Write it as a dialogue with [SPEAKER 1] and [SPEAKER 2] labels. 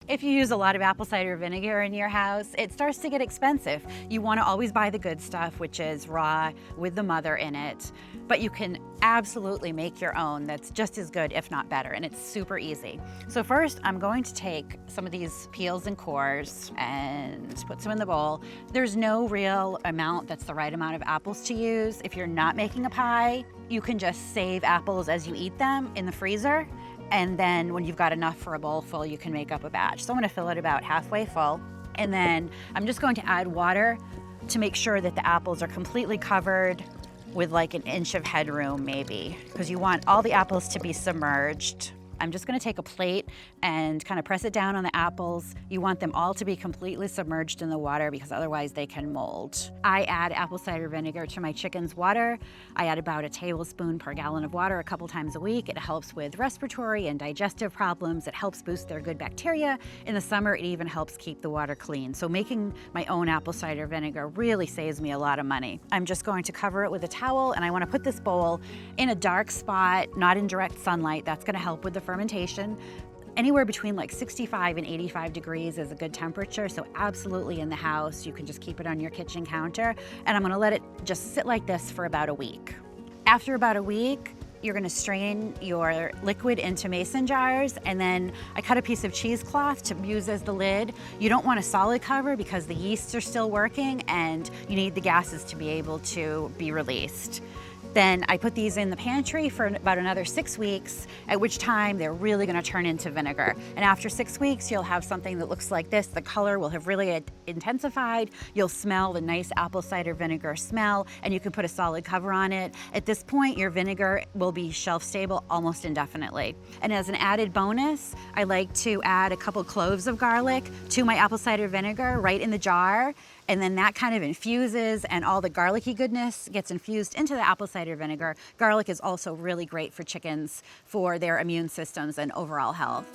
[SPEAKER 1] If you use a lot of apple cider vinegar in your house, it starts to get expensive. You want to always buy the good stuff, which is raw with the mother in it, but you can absolutely make your own that's just as good, if not better, and it's super easy. So first, I'm going to take some of these peels and cores and put some in the bowl. There's no real amount that's the right amount of apples to use. If you're not making a pie, you can just save apples as you eat them in the freezer. And then when you've got enough for a bowl full, you can make up a batch. So I'm gonna fill it about halfway full. And then I'm just going to add water to make sure that the apples are completely covered with like an inch of headroom maybe, because you want all the apples to be submerged. I'm just gonna take a plate and kind of press it down on the apples. You want them all to be completely submerged in the water because otherwise they can mold. I add apple cider vinegar to my chicken's water. I add about a tablespoon per gallon of water a couple times a week. It helps with respiratory and digestive problems. It helps boost their good bacteria. In the summer, it even helps keep the water clean. So making my own apple cider vinegar really saves me a lot of money. I'm just going to cover it with a towel, and I wanna put this bowl in a dark spot, not in direct sunlight. That's gonna help with the fermentation. Anywhere between like 65 and 85 degrees is a good temperature, so absolutely in the house. You can just keep it on your kitchen counter, and I'm gonna let it just sit like this for about a week. After about a week, you're gonna strain your liquid into mason jars, and then I cut a piece of cheesecloth to use as the lid. You don't want a solid cover because the yeasts are still working and you need the gases to be able to be released. Then I put these in the pantry for about another 6 weeks, at which time they're really gonna turn into vinegar. And after 6 weeks, you'll have something that looks like this. The color will have really intensified. You'll smell the nice apple cider vinegar smell, and you can put a solid cover on it. At this point, your vinegar will be shelf stable almost indefinitely. And as an added bonus, I like to add a couple cloves of garlic to my apple cider vinegar right in the jar. And then that kind of infuses, and all the garlicky goodness gets infused into the apple cider vinegar. Garlic is also really great for chickens for their immune systems and overall health.